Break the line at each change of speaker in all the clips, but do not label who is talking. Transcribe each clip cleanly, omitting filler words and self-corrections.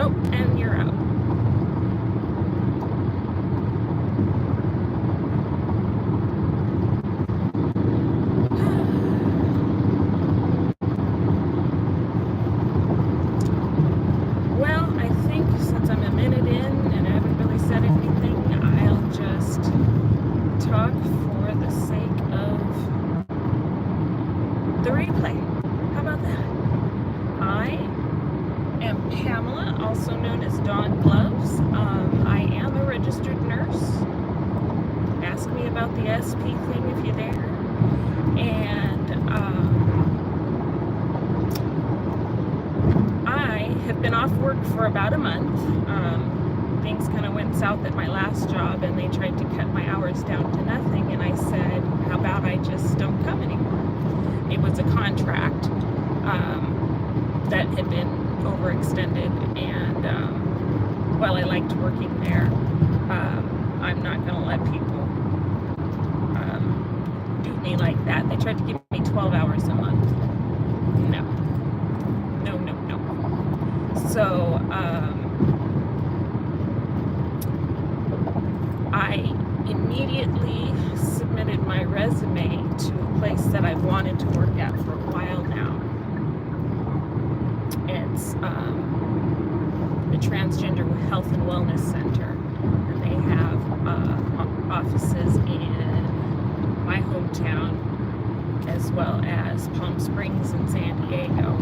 Oh, and you're out. Well, I think since I'm a minute in and I haven't really said anything, I'll just talk for the sake of the replay. How about that? I am Pamela, also known as Dawn Gloves. I am a registered nurse. Ask me about the SP thing if you dare. And I have been off work for about a month. Things kind of went south at my last job and they tried to cut my hours down to nothing, and I said, how about I just don't come anymore? It was a contract that had been overextended, and while I liked working there, I'm not going to let people do me like that. They tried to give me 12 hours a month. No. So I immediately submitted my resume to a place that I've wanted to work at for a while now. It's the Transgender Health and Wellness Center, and they have offices in my hometown as well as Palm Springs and San Diego.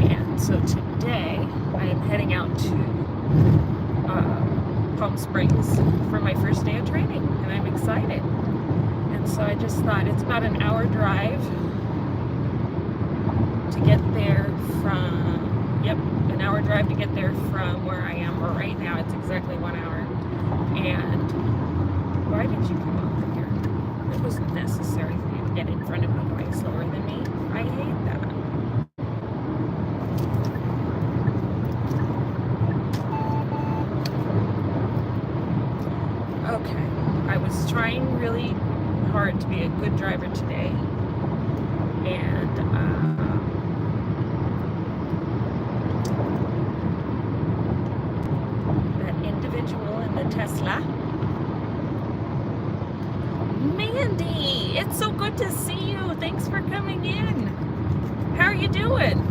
And so today I am heading out to Palm Springs for my first day of training, and I'm excited. And so I just thought it's about an hour drive to get there from, an hour drive to get there from where I am right now. It's exactly 1 hour. And why did you come over here? It wasn't necessary for you to get in front of me going slower than me. I hate that. Okay, I was trying really hard to be a good driver today, and that individual in the Tesla, Mandy, it's so good to see you. Thanks for coming in. How are you doing?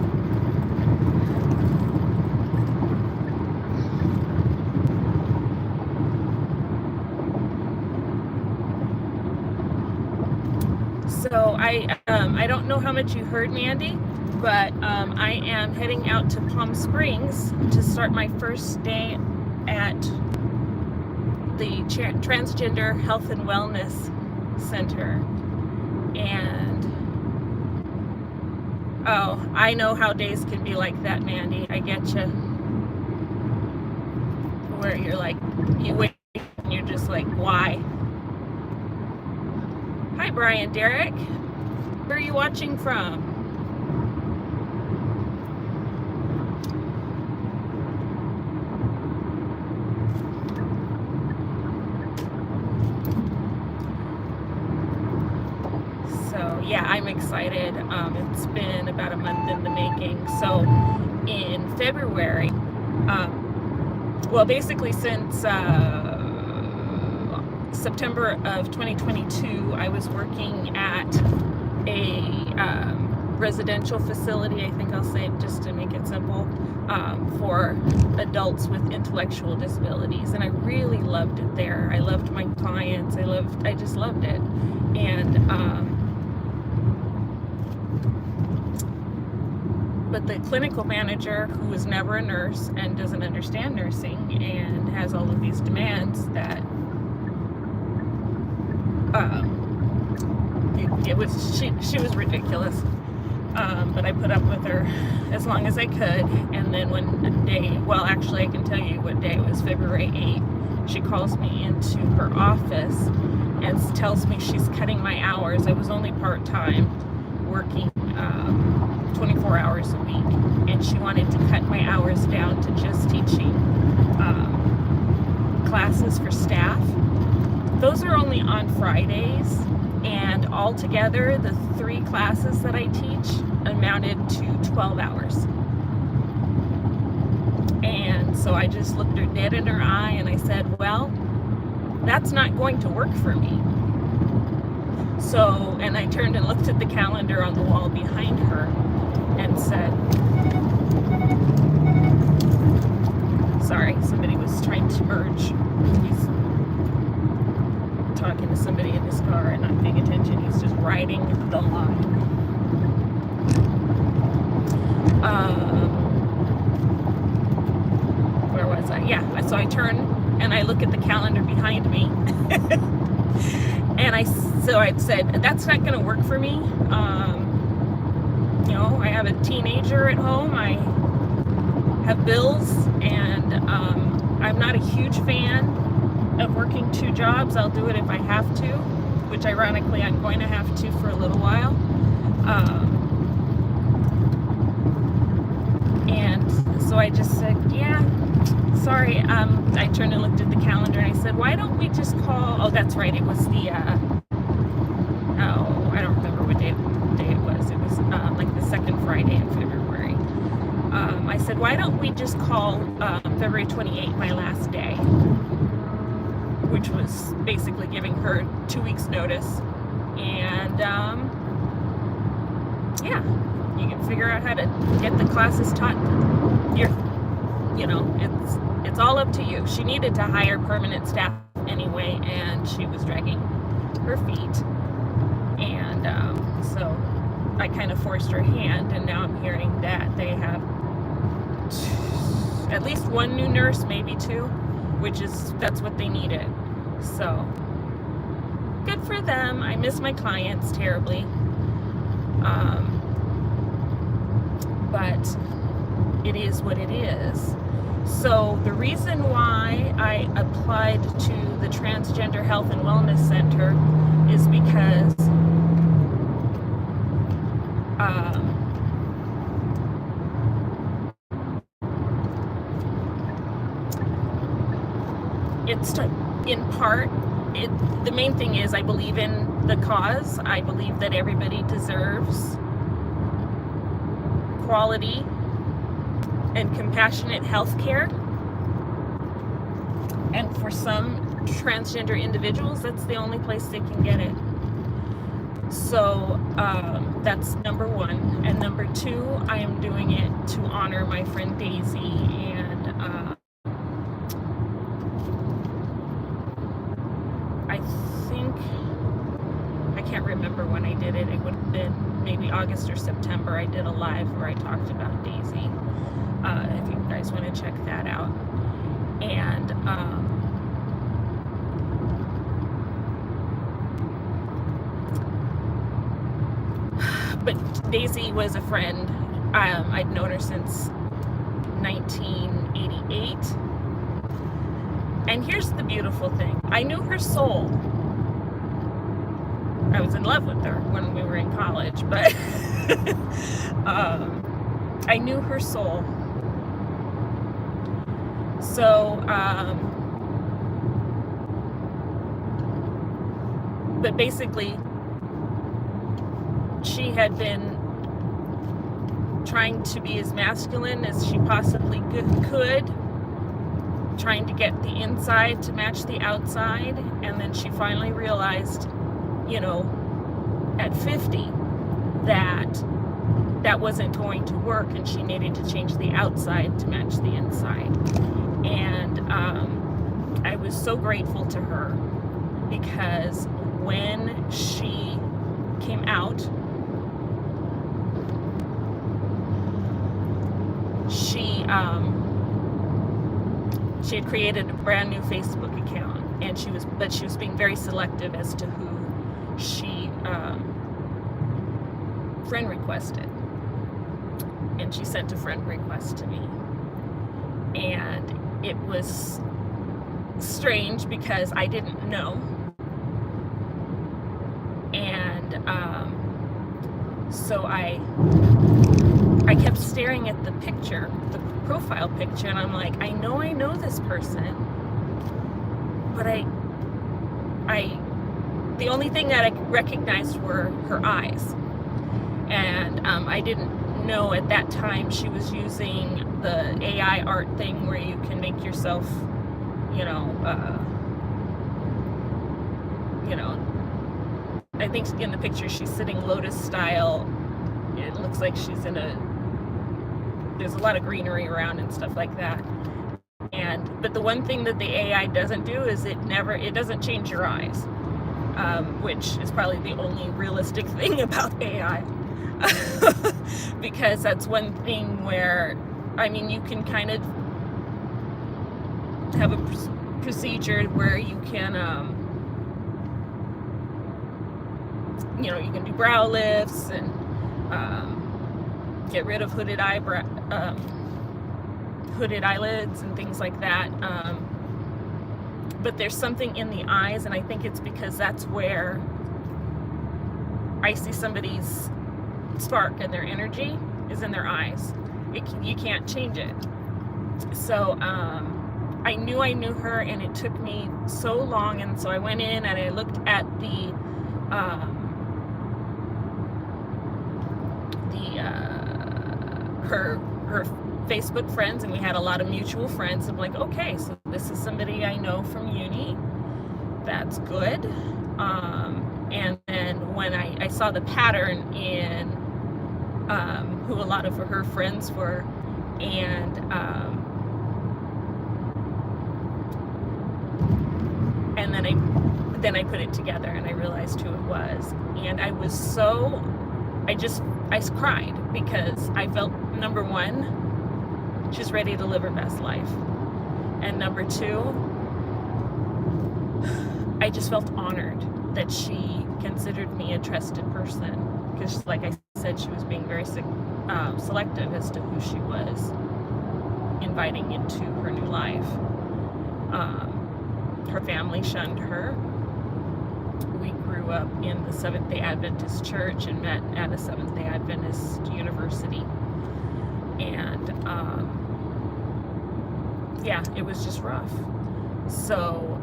So I don't know how much you heard, Mandy, but I am heading out to Palm Springs to start my first day at the Transgender Health and Wellness Center. And oh, I know how days can be like that, Mandy. I get you. Where you're like, you wait and you're just like, why? Hi, Brian Derek. Where are you watching from? So yeah, I'm excited. It's been about a month in the making. So in February, well, basically since September of 2022, I was working at a residential facility, I think I'll say it just to make it simple, for adults with intellectual disabilities, and I really loved it there. I loved my clients. I just loved it. And but the clinical manager, who was never a nurse and doesn't understand nursing and has all of these demands that she was ridiculous, but I put up with her as long as I could. And then one day, well, actually I can tell you what day it was, February 8th, she calls me into her office and tells me she's cutting my hours. I was only part-time, working 24 hours a week, and she wanted to cut my hours down to just teaching classes for staff. Those are only on Fridays, and altogether the 3 classes that I teach amounted to 12 hours. And so I just looked her dead in her eye and I said, well, that's not going to work for me. So, and I turned and looked at the calendar on the wall behind her and said, sorry, somebody was trying to merge. He's talking to somebody in his car and not paying attention. He's just riding the line. Where was I? Yeah, so I turn and I look at the calendar behind me. And I said, that's not going to work for me. You know, I have a teenager at home. I have bills, and I'm not a huge fan of working 2 jobs. I'll do it if I have to, which ironically I'm going to have to for a little while. And so I just said, yeah, sorry. I turned and looked at the calendar and I said, why don't we just call, oh, that's right, it was the, I don't remember what day it was. It was like the second Friday in February. I said, why don't we just call February 28th my last day, which was basically giving her 2 weeks notice. And yeah, you can figure out how to get the classes taught. You know, it's all up to you. She needed to hire permanent staff anyway, and she was dragging her feet. And so I kind of forced her hand, and now I'm hearing that they have at least 1 new nurse, maybe 2, that's what they needed. So good for them. I miss my clients terribly. But it is what it is. So the reason why I applied to the Transgender Health and Wellness Center is because it's in part, the main thing is I believe in the cause. I believe that everybody deserves quality and compassionate health care. And for some transgender individuals, that's the only place they can get it. So that's number 1. And number 2, I am doing it to honor my friend Daisy. And I can't remember when I did it. It would have been maybe August or September. I did a live where I talked about Daisy. If you guys want to check that out. And but Daisy was a friend. I'd known her since 1988. And here's the beautiful thing. I knew her soul. I was in love with her when we were in college, but I knew her soul. So, but basically, she had been trying to be as masculine as she possibly could, trying to get the inside to match the outside, and then she finally realized, you know, at 50, that wasn't going to work, and she needed to change the outside to match the inside. And I was so grateful to her, because when she came out, she had created a brand new Facebook account, and she was being very selective as to who she friend requested. And she sent a friend request to me, and it was strange because I didn't know. And so I kept staring at the picture, the profile picture, and I'm like, I know this person, but the only thing that I recognized were her eyes. And I didn't know at that time she was using the AI art thing where you can make yourself, you know, I think in the picture she's sitting lotus style. It looks like she's there's a lot of greenery around and stuff like that. But the one thing that the AI doesn't do is it doesn't change your eyes, which is probably the only realistic thing about AI. Because that's one thing where, I mean, you can kind of have a procedure where you can, you can do brow lifts and get rid of hooded eyelids and things like that. But there's something in the eyes, and I think it's because that's where I see somebody's spark and their energy is in their eyes. You can't change it. So I knew her, and it took me so long, and so I went in and I looked at her Facebook friends, and we had a lot of mutual friends. I'm like, okay, so this is somebody I know from uni. That's good. And then when I saw the pattern in who a lot of her friends were, and then I put it together and I realized who it was, and I cried because I felt, number one, she's ready to live her best life, and number two, I just felt honored that she considered me a trusted person, because like I said, she was being very selective as to who she was inviting into her new life. Her family shunned her. We grew up in the Seventh-day Adventist church and met at a Seventh-day Adventist university. And yeah, it was just rough. So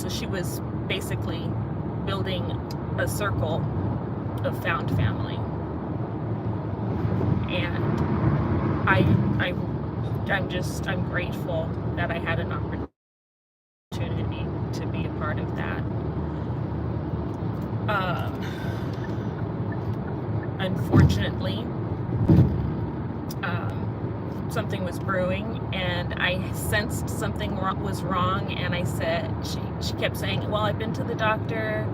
she was basically building a circle of found family. And I'm grateful that I had an opportunity to be a part of that. Unfortunately, something was brewing, and I sensed something was wrong, and I said, she kept saying, well, I've been to the doctor,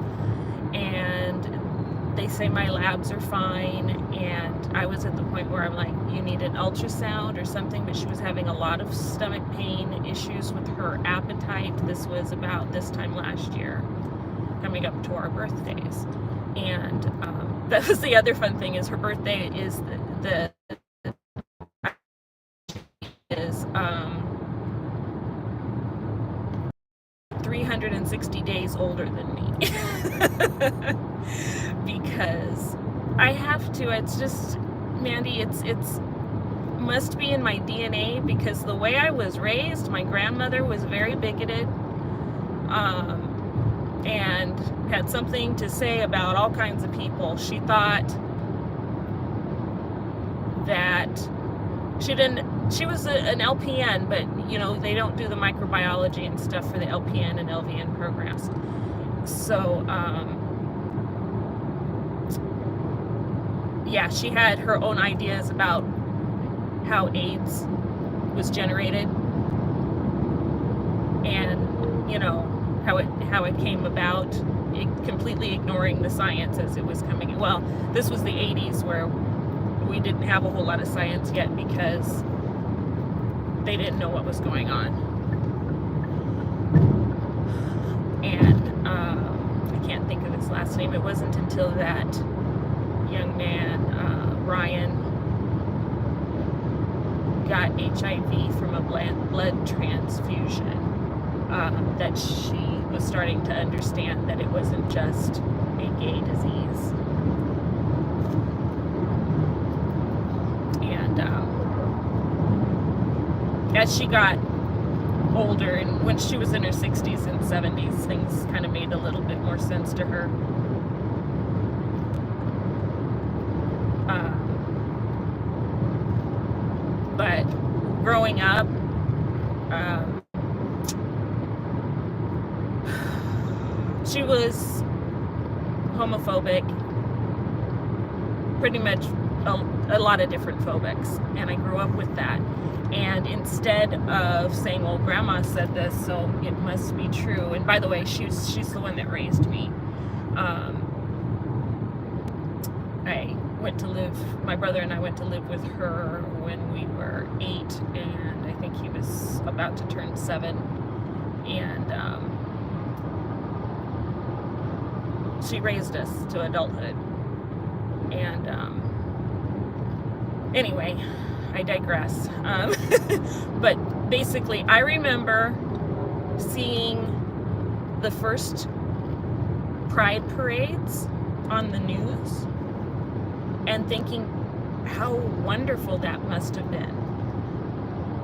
and they say my labs are fine, and I was at the point where I'm like, you need an ultrasound or something, but she was having a lot of stomach pain, issues with her appetite. This was about this time last year, coming up to our birthdays. And that was the other fun thing, is her birthday is 360 days older than me. Because I have to. It's just, Mandy, it's must be in my DNA, because the way I was raised, my grandmother was very bigoted, and had something to say about all kinds of people. She thought that she was an LPN, but they don't do the microbiology and stuff for the LPN and LVN programs. So yeah, she had her own ideas about how AIDS was generated, and how it came about, completely ignoring the science as it was coming. Well, this was the 80s, where we didn't have a whole lot of science yet, because they didn't know what was going on. And I can't think of his last name. It wasn't until that young man, Ryan, got HIV from a blood transfusion, that she was starting to understand that it wasn't just a gay disease. And as she got older, and when she was in her 60s and 70s, things kind of made a little bit more sense to her. But growing up, um, she was homophobic, pretty much a lot of different phobics, and I grew up with that. And instead of saying, well, grandma said this, so it must be true. And by the way, she's the one that raised me. I went to live, my brother and I went to live with her when we were 8, and I think he was about to turn 7. And she raised us to adulthood. And anyway, I digress. But basically, I remember seeing the first pride parades on the news and thinking how wonderful that must have been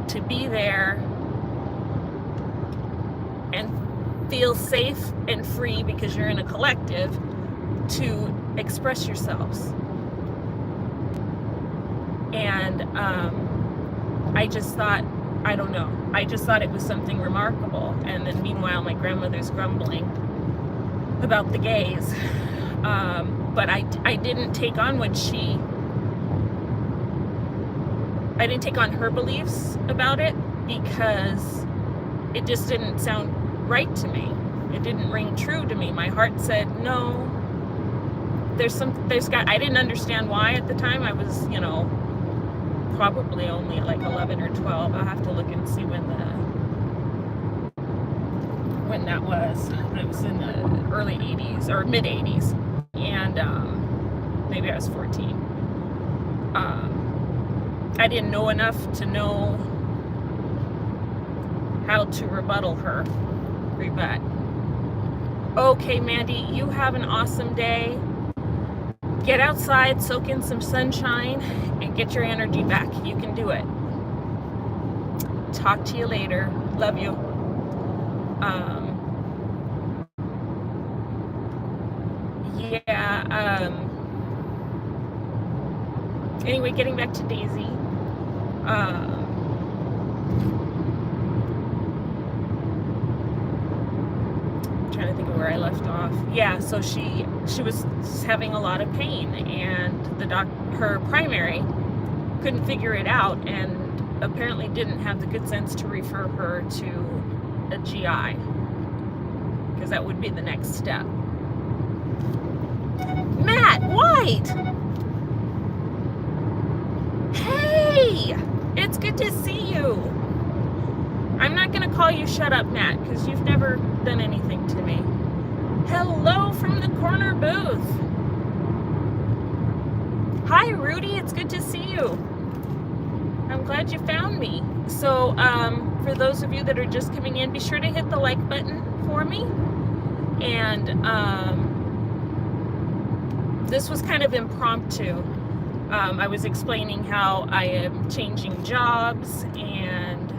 to be there and feel safe and free because you're in a collective to express yourselves. And I just thought, I don't know, I just thought it was something remarkable. And then meanwhile, my grandmother's grumbling about the gays. But I didn't take on I didn't take on her beliefs about it because it just didn't sound right to me. It didn't ring true to me. My heart said, no, I didn't understand why at the time. I was, probably only like 11 or 12. I'll have to look and see when that was. It was in the early 80s or mid 80s. And maybe I was 14. I didn't know enough to know how to rebut. Okay, Mandy, you have an awesome day. Get outside, soak in some sunshine, and get your energy back. You can do it. Talk to you later. Love you. Anyway, getting back to Daisy. Trying to think of where I left off. Yeah, so she was having a lot of pain, and her primary couldn't figure it out, and apparently didn't have the good sense to refer her to a GI, because that would be the next step. Matt White! Hey! It's good to see you. I'm not going to call you Shut Up, Matt, because you've never done anything to me. Hello from the corner booth. Hi, Rudy. It's good to see you. I'm glad you found me. So, for those of you that are just coming in, be sure to hit the like button for me. And this was kind of impromptu. I was explaining how I am changing jobs, and